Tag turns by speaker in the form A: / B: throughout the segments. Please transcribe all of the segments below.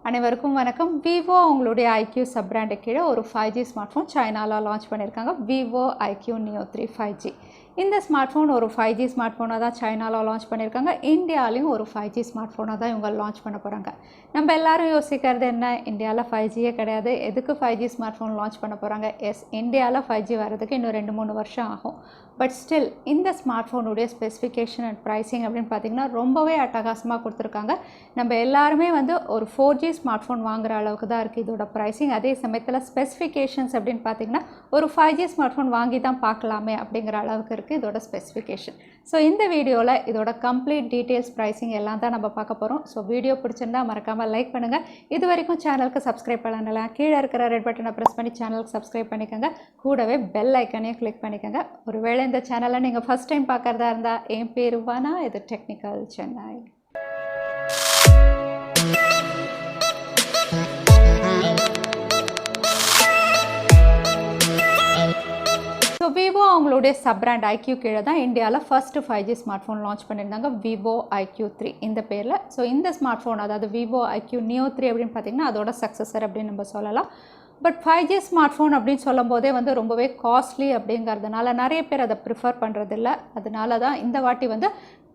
A: அனைவருக்கும் வணக்கம். விவோ அவங்களுடைய IQOO சப் பிராண்ட் கீழே ஒரு 5G ஸ்மார்ட் ஃபோன் சைனால லான்ச் பண்ணியிருக்காங்க. Vivo IQOO Neo 3 5G. இந்த ஸ்மார்ட் ஃபோன் ஒரு 5G ஸ்மார்ட் ஃபோனாக தான் சைனால லான்ச் பண்ணியிருக்காங்க. இந்தியாலையும் ஒரு 5G ஸ்மார்ட் ஃபோனாக தான் இவங்க லான்ச் பண்ண போகிறாங்க. நம்ம எல்லாரும் யோசிக்கிறது என்ன, இந்தியாவில் 5Gயே கிடையாது, எதுக்கு 5G ஸ்மார்ட் ஃபோன் லான்ச் பண்ண போகிறாங்க? எஸ், இந்தியாவில் 5G வரதுக்கு இன்னும் 2-3 வருஷம் ஆகும். பட் ஸ்டில் இந்த ஸ்மார்ட் ஃபோனுடைய ஸ்பெசிஃபிகேஷன் அண்ட் ப்ரைஸிங் அப்படின்னு பார்த்திங்கன்னா ரொம்பவே அட்டகாசமாக கொடுத்துருக்காங்க. நம்ம எல்லாருமே ஒரு 4G ஸ்மார்ட் ஃபோன் வாங்குகிற அளவுக்கு தான் இருக்குது இதோட ப்ரைஸிங். அதே சமயத்தில் ஸ்பெசிஃபிகேஷன்ஸ் அப்படின்னு பார்த்திங்கன்னா ஒரு 5G ஸ்மார்ட் ஃபோன் வாங்கி தான் பார்க்கலாமே அப்படிங்கிற அளவுக்கு இருக்குது இதோட ஸ்பெசிஃபிகேஷன். ஸோ இந்த வீடியோவில் இதோட கம்ப்ளீட் டீட்டெயில்ஸ் ப்ரைஸிங் எல்லாம் தான் நம்ம பார்க்க போகிறோம். ஸோ வீடியோ பிடிச்சிருந்தா மறக்காமல் லைக் பண்ணுங்கள். இது வரைக்கும் சேனலுக்கு சப்ஸ்கிரைப் பண்ணலாம், கீழே இருக்கிற ரெட் பட்டனை ப்ரெஸ் பண்ணி சேனலுக்கு சப்ஸ்கிரைப் பண்ணிக்கோங்க. கூடவே பெல் ஐக்கனையும் கிளிக் பண்ணிக்கோங்க. ஒருவேளை இந்த சேனலை நீங்கள் ஃபஸ்ட் டைம் பார்க்குறதா இருந்தால், என் பேர் வானா, இது டெக்னிக்கல் சென்னை. ஸோ விவோ அவங்களுடைய சப் பிராண்ட் IQOO கீழே தான் இந்தியாவில் first 5G smart phone launch பண்ணியிருந்தாங்க, Vivo IQOO 3 இந்த பேரில். ஸோ இந்த ஸ்மார்ட் ஃபோன், அதாவது Vivo IQOO Neo 3 அப்படின்னு பார்த்திங்கன்னா அதோட சக்ஸஸர் அப்படின்னு நம்ம சொல்லலாம். பட் 5G ஸ்மார்ட் ஃபோன் அப்படின்னு சொல்லும் போதே ரொம்பவே காஸ்ட்லி அப்படிங்கிறதுனால நிறைய பேர் அதை ப்ரிஃபர் பண்ணுறதில்ல. அதனால தான் இந்த வாட்டி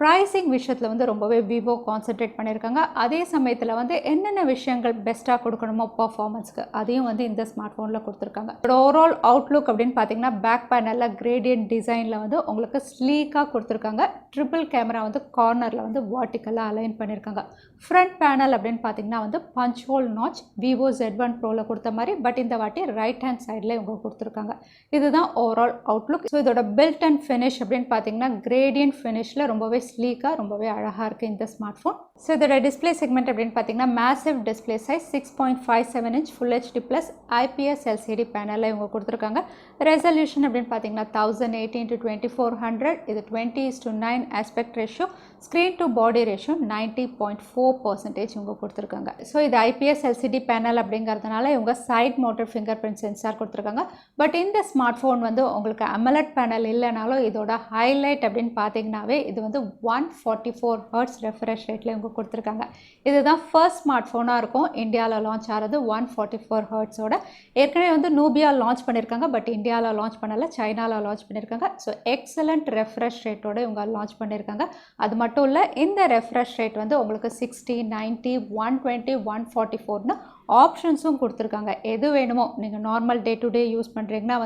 A: ப்ரைஸிங் விஷயத்தில் ரொம்பவே விவோ கான்சென்ட்ரேட் பண்ணியிருக்காங்க. அதே சமயத்தில் என்னென்ன விஷயங்கள் பெஸ்ட்டாக கொடுக்கணுமோ பர்ஃபார்மன்ஸ்க்கு அதையும் இந்த ஸ்மார்ட் ஃபோனில் கொடுத்துருக்காங்க. ஓவரால் அவுட்லுக் அப்படின்னு பார்த்தீங்கன்னா பேக் பேனலில் கிரேடியன்ட் டிசைனில் உங்களுக்கு ஸ்லீக்காக கொடுத்துருக்காங்க. ட்ரிபிள் கேமரா கார்னரில் வார்ட்டிக்கலாக அலைன் பண்ணியிருக்காங்க. ஃப்ரண்ட் பேனல் அப்படின்னு பார்த்தீங்கன்னா punch hole notch Vivo Z1 ப்ரோவில் கொடுத்த மாதிரி, பட் இந்த வாட்டி ரைட் ஹேண்ட் சைடில் இவங்க கொடுத்துருக்காங்க. இதுதான் ஓவரால் அவுட்லுக். ஸோ இதோட பில்ட் அண்ட் ஃபினிஷ் அப்படின்னு பார்த்தீங்கன்னா கிரேடியன்ட் ஃபினிஷில் ரொம்பவே ஸ்லீக்காக ரொம்பவே அழகாக இருக்குது இந்த ஸ்மார்ட் ஃபோன். ஸோ இதோட டிஸ்பிளே செக்மெண்ட் அப்படின்னு பார்த்தீங்கன்னா massive display size 6.57 inch full HD plus IPS LCD பேனலில் இவங்க கொடுத்துருக்காங்க. ரெசல்யூஷன் அப்படின்னு பார்த்தீங்கன்னா 1080x2400, இது 20:9 aspect ratio. Screen to body ratio 90.4% இவங்க கொடுத்துருக்காங்க. ஸோ இது IPS LCD பேனல் அப்படிங்கிறதுனால இவங்க side mounted finger print sensor கொடுத்துருக்காங்க. பட் இந்த ஸ்மார்ட் ஃபோன் உங்களுக்கு AMOLED பேனல் இல்லைனாலும் இதோட ஹைலைட் அப்படின்னு பார்த்தீங்கன்னாவே இது 144 Hz ரெஃப்ரெஷ் ரேட்டில் இவங்க கொடுத்துருக்காங்க. இதுதான் ஃபர்ஸ்ட் ஸ்மார்ட் ஃபோனாக இருக்கும் இந்தியாவில் லான்ச் ஆகிறது 144 Hzோட. ஏற்கனவே நூபியா லான்ச் பண்ணியிருக்காங்க, பட் இந்தியாவில் லான்ச் பண்ணலை, சைனாவில் லான்ச் பண்ணியிருக்காங்க. ஸோ எக்ஸலண்ட் ரெஃப்ரெஷ் ரேட்டோடு இவங்க லான்ச் பண்ணியிருக்காங்க. அது மட்டும் இல்லை, இந்த ரெஃப்ரெஷ் ரேட் உங்களுக்கு 60, 90, 120, 144னு ஆப்ஷன்ஸும் கொடுத்துருக்காங்க. எது வேணுமோ, நீங்கள் normal day to day use பண்ணுறீங்கன்னா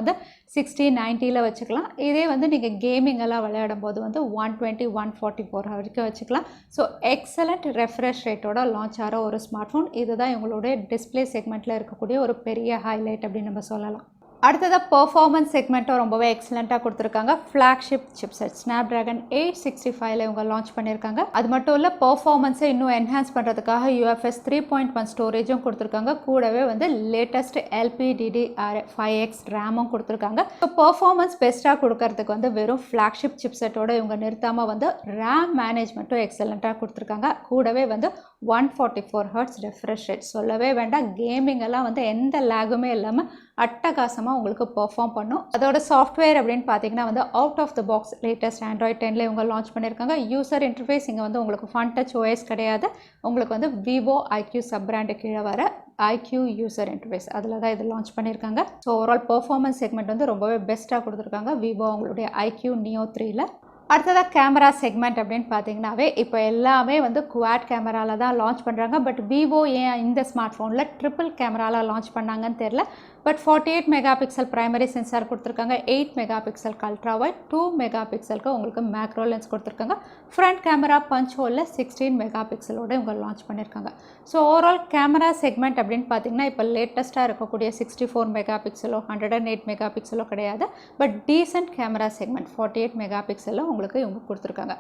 A: 60, 90ல் வச்சுக்கலாம். இதே நீங்கள் கேமிங் எல்லாம் விளையாடும் போது 120, 144 வரைக்கும் வச்சுக்கலாம். ஸோ எக்ஸலண்ட் ரெஃப்ரெஷ் ரேட்டோட லான்ச் ஆகிற ஒரு ஸ்மார்ட் ஃபோன். இதுதான் இவங்களுடைய டிஸ்பிளே செக்மெண்ட்டில் இருக்கக்கூடிய ஒரு பெரிய ஹைலைட் அப்படின்னு நம்ம சொல்லலாம். அடுத்ததாக பெர்ஃபார்மன்ஸ் செக்மெண்ட்டும் ரொம்பவே எக்ஸலண்ட்டாக கொடுத்துருக்காங்க. ஃப்ளாக்ஷிப் சிப்செட் Snapdragon 865 இவங்க லான்ச் பண்ணியிருக்காங்க. அது மட்டும் இல்லை, பெர்ஃபார்மன்ஸை இன்னும் என்ஹான்ஸ் பண்ணுறதுக்காக UFS 3.1 ஸ்டோரேஜும் கொடுத்துருக்காங்க. கூடவே லேட்டஸ்ட் LPDDR5X ரேமும் கொடுத்துருக்காங்க. ஸோ பெர்ஃபார்மன்ஸ் பெஸ்ட்டாக கொடுக்கறதுக்கு வெறும் ஃப்ளாக்ஷிப் சிப்செட்டோட இவங்க நிறுத்தாமல் ரேம் மேனேஜ்மெண்ட்டும் எக்ஸலண்ட்டாக கொடுத்துருக்காங்க. கூடவே 144 Hz ரெஃப்ரெஷ் ரேட் சொல்லவே வேண்டாம். கேமிங் எல்லாம் எந்த லேகுமே இல்லாமல் அட்டகாசமாக உங்களுக்கு பெர்ஃபார்ம் பண்ணும். அதோட சாஃப்ட்வேர் அப்படின்னு பார்த்தீங்கன்னா out of the box latest Android 10ல இவங்க லான்ச் பண்ணியிருக்காங்க. யூசர் இன்டர்ஃபேஸ் இங்கே உங்களுக்கு ஃபன் டச் OS கிடையாது. உங்களுக்கு Vivo IQOO சப் பிராண்டு கீழே வர IQOO யூசர் இன்டர்ஃபேஸ் அதில் தான் இது லான்ச் பண்ணியிருக்காங்க. ஸோ ஓவரால் பெர்ஃபார்மன்ஸ் செக்மெண்ட் ரொம்பவே பெஸ்ட்டாக கொடுத்துருக்காங்க விவோ அவங்களுடைய IQOO Neo 3ல. அடுத்ததாக கேமரா செக்மெண்ட் அப்படின்னு பார்த்தீங்கன்னாவே இப்போ எல்லாமே குவாட் கேமராவில் தான் லான்ச் பண்ணுறாங்க. பட் விவோ ஏன் இந்த ஸ்மார்ட் ஃபோனில் ட்ரிபிள் கேமராவில் லான்ச் பண்ணாங்கன்னு தெரில. But 48 mega pixel primary sensor கொடுத்துருக்காங்க, 8 மெகா பிக்சலுக்கு அல்ட்ரா வைட், 2 மெகா பிக்சலுக்கு உங்களுக்கு மேக்ரோ லென்ஸ் கொடுத்துருக்காங்க. ஃப்ரண்ட் கேமரா பஞ்ச் ஹோலில் 16 மெகா பிக்சலோட இவங்க லான்ச் பண்ணியிருக்காங்க. ஸோ ஓவரால் கேமரா செக்மெண்ட் அப்படின்னு பார்த்தீங்கன்னா இப்போ லேட்டஸ்ட்டாக இருக்கக்கூடிய 64 மெகா பிக்சலோ 108 மெகா பிக்சலோ கிடையாது. But decent camera segment 48 mega பிக்சலில் உங்களுக்கு இவங்க கொடுத்துருக்காங்க.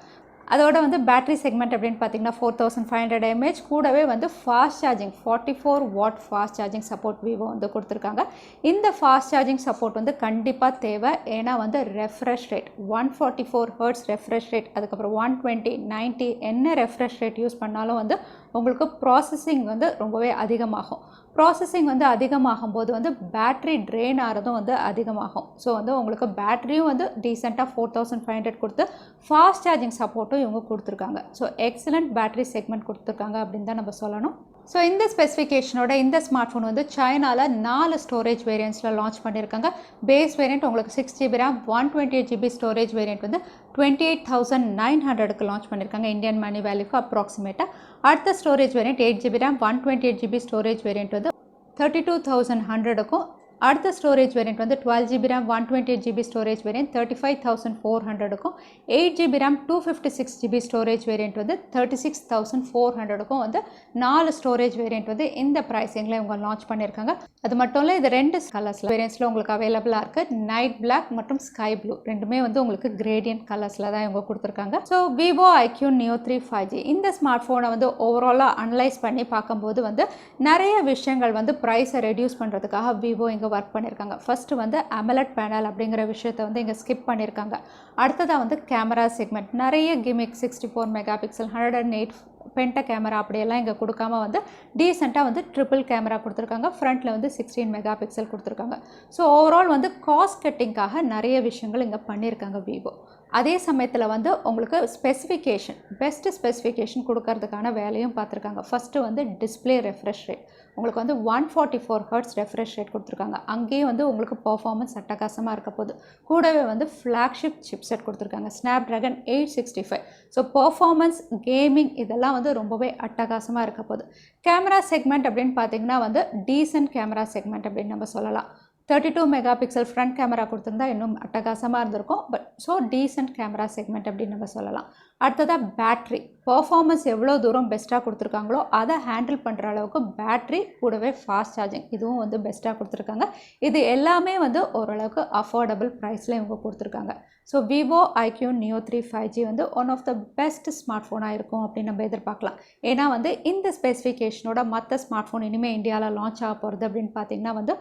A: அதோட பேட்டரி செக்மெண்ட் அப்படின்னு பார்த்தீங்கன்னா 4500 mAh. கூடவே fast charging 44 watt fast charging support Vivo கொடுத்துருக்காங்க. இந்த ஃபாஸ்ட் சார்ஜிங் சப்போர்ட் கண்டிப்பாக தேவை. ஏன்னா refresh rate 144 Hz refresh rate, அதுக்கப்புறம் 120, 90 என்ன ரெஃப்ரெஷ் ரேட் யூஸ் பண்ணாலும் உங்களுக்கு ப்ராசஸிங் ரொம்பவே அதிகமாகும். ப்ராசஸிங் அதிகமாகும் போது பேட்டரி ட்ரெயின் ஆகிறதும் அதிகமாகும். ஸோ உங்களுக்கு பேட்டரியும் டீசெண்டாக 4500 கொடுத்து ஃபாஸ்ட் சார்ஜிங் சப்போர்ட்டும் இவங்க கொடுத்துருக்காங்க. ஸோ எக்ஸலண்ட் பேட்டரி செக்மெண்ட் கொடுத்துருக்காங்க அப்படின்னு தான் நம்ம சொல்லணும். ஸோ இந்த ஸ்பெசிஃபிகேஷனோட இந்த ஸ்மார்ட் ஃபோன் வந்து சைனாவில் 4 ஸ்டோரேஜ் வேரியன்ட்ஸில் லான்ச் பண்ணியிருக்காங்க. பேஸ் வேரியன்ட் உங்களுக்கு 6GB RAM 128GB storage variant வந்து 28,900க்கு லான்ச் பண்ணியிருக்காங்க இந்தியன் மணி வேல்யூக்கு அப்ராக்சிமேட்டாக. அடுத்த storage variant 8GB RAM 128GB storage variant வந்து 32,100க்கும். அடுத்த ஸ்டோரேஜ் வேரியன்ட் வந்து 12GB RAM 128GB storage variant 35,400க்கும். 8GB RAM 256GB storage variant வந்து 36,400க்கும் வந்து 4 ஸ்டோரேஜ் வேரியன்ட் வந்து இந்த ப்ரைஸிங்கில் இவங்க லான்ச் பண்ணியிருக்காங்க. அது மட்டும் இல்லை, இது 2 கலர்ஸில் வேரியன்ட்ஸில் உங்களுக்கு அவைலபிளாக இருக்குது. நைட் பிளாக் மற்றும் ஸ்கை ப்ளூ ரெண்டுமே வந்து உங்களுக்கு கிரேடியன்ட் கலர்ஸில் தான் இவங்க கொடுத்துருக்காங்க. So Vivo IQOO Neo 3 5G இந்த ஸ்மார்ட் ஃபோனை வந்து ஓவராலாக அனலைஸ் பண்ணி பார்க்கும்போது வந்து நிறைய விஷயங்கள் வந்து ப்ரைஸை ரெடியூஸ் பண்ணுறதுக்காக விவோ இங்கே ஒர்க் பண்ணியிருக்காங்க. ஃபர்ஸ்ட் வந்து அமலட் பேனல் அப்படிங்கிற விஷயத்தை வந்து இங்கே ஸ்கிப் பண்ணியிருக்காங்க. அடுத்ததாக வந்து கேமரா செக்மெண்ட் நிறைய கிமிக் 64 மெகா பிக்சல் 108 பென்ட கேமரா அப்படியெல்லாம் இங்கே கொடுக்காம வந்து டீசெண்டாக வந்து ட்ரிபிள் கேமரா கொடுத்துருக்காங்க. ஃப்ரண்ட்டில் வந்து 16 மெகா பிக்சல் கொடுத்துருக்காங்க. ஸோ ஓவரால் வந்து காஸ்ட் கட்டிங்காக நிறைய விஷயங்கள் இங்கே பண்ணியிருக்காங்க விவோ. அதே சமயத்தில் வந்து உங்களுக்கு ஸ்பெசிஃபிகேஷன் பெஸ்ட்டு ஸ்பெசிஃபிகேஷன் கொடுக்கறதுக்கான வேலையும் பார்த்துருக்காங்க. ஃபஸ்ட்டு வந்து டிஸ்பிளே ரெஃப்ரெஷ் ரேட் உங்களுக்கு வந்து 144 Hz ரெஃப்ரெஷ் ரேட் கொடுத்துருக்காங்க. அங்கேயும் வந்து உங்களுக்கு பர்ஃபார்மன்ஸ் அட்டகாசமாக இருக்க போகுது. கூடவே வந்து ஃப்ளாக்ஷிப் சிப்செட் கொடுத்துருக்காங்க ஸ்னாப்ட்ராகன் 865. ஸோ பர்ஃபார்மன்ஸ் கேமிங் இதெல்லாம் வந்து ரொம்பவே அட்டகாசமாக இருக்க போகுது. கேமரா செக்மெண்ட் அப்படின்னு பார்த்தீங்கன்னா வந்து டீசன்ட் கேமரா செக்மெண்ட் அப்படின்னு நம்ம சொல்லலாம். 32 மெகா பிக்சல் ஃப்ரண்ட் கேமரா கொடுத்துருந்தா இன்னும் அட்டகாசமாக இருந்திருக்கும். But so decent camera segment அப்படின்னு நம்ம சொல்லலாம். அடுத்ததாக பேட்ரி பர்ஃபார்மன்ஸ் எவ்வளோ தூரம் பெஸ்ட்டாக கொடுத்துருக்காங்களோ அதை ஹேண்டில் பண்ணுற அளவுக்கு பேட்ரி கூடவே ஃபாஸ்ட் சார்ஜிங் இதுவும் வந்து பெஸ்ட்டாக கொடுத்துருக்காங்க. இது எல்லாமே வந்து ஓரளவுக்கு அஃபோர்டபுள் ப்ரைஸில் இவங்க கொடுத்துருக்காங்க. So Vivo IQOO Neo 3 5G வந்து one of the best smart ஃபோனாக இருக்கும் அப்படின்னு நம்ம எதிர்பார்க்கலாம். ஏன்னா வந்து இந்த ஸ்பெசிஃபிகேஷனோட மற்ற ஸ்மார்ட் ஃபோன் இனிமேல் இந்தியாவில் லான்ச் ஆக போகிறது அப்படின்னு பார்த்தீங்கன்னா வந்து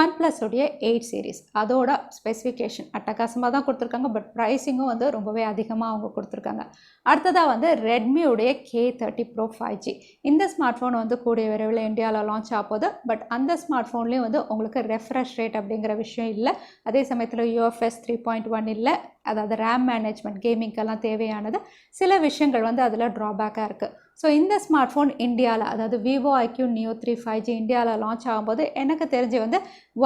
A: OnePlus 8 சீரிஸ் அதோட ஸ்பெசிஃபிகேஷன் அட்டகாசமாக தான் கொடுத்துருக்காங்க. பட் ப்ரைஸிங்கும் வந்து ரொம்பவே அதிகமாக அவங்க கொடுத்துருக்காங்க. அடுத்ததாக வந்து ரெட்மியோடைய K30 Pro 5G இந்த ஸ்மார்ட் ஃபோன் வந்து கூடிய விரைவில் இந்தியாவில் லான்ச் ஆக போகுது. பட் அந்த ஸ்மார்ட் ஃபோன்லேயும் வந்து உங்களுக்கு ரெஃப்ரெஷ் ரேட் அப்படிங்கிற விஷயம் இல்லை. அதே சமயத்தில் UFS 3.1 இல்லை. அதாவது ரேம் மேனேஜ்மெண்ட் கேமிங்கெல்லாம் தேவையானது சில விஷயங்கள் வந்து அதில் ட்ராபேக்காக இருக்குது. ஸோ இந்த ஸ்மார்ட் ஃபோன் இந்தியாவில் அதாவது விவோ IQOO Neo 3 5G இந்தியாவில் லான்ச் ஆகும்போது எனக்கு தெரிஞ்சு வந்து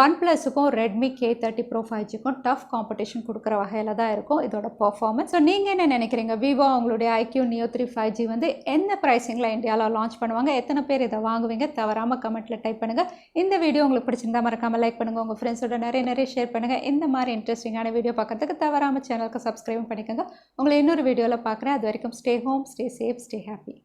A: OnePlusக்கும் ரெட்மி K30 Pro 5Gக்கும் டஃப் காம்படிஷன் கொடுக்குற வகையில் தான் இருக்கும் இதோட பர்ஃபார்மன்ஸ். ஸோ நீங்கள் என்ன நினைக்கிறீங்க? விவோ அவங்களுடைய IQOO Neo 3 5G வந்து என்ன ப்ரைஸிங்கில் இந்தியாவில் லான்ச் பண்ணுவாங்க? எத்தனை பேர் இதை வாங்குவீங்க? தவறாமல் கமெண்ட்டில் டைப் பண்ணுங்கள். இந்த வீடியோ உங்களுக்கு பிடிச்சிருந்தா மறக்காமல் லைக் பண்ணுங்கள். உங்கள் ஃப்ரெண்ட்ஸோட நிறைய ஷேர் பண்ணுங்கள். இந்த மாதிரி இன்ட்ரெஸ்டிங்கான வீடியோ பார்க்கறதுக்கு தவறாமல் சேனலுக்கு சப்ஸ்கிரைப் பண்ணிக்கோங்க. உங்களை இன்னொரு வீடியோவில் பார்க்குறேன். அது வரைக்கும் stay home, stay safe, stay happy.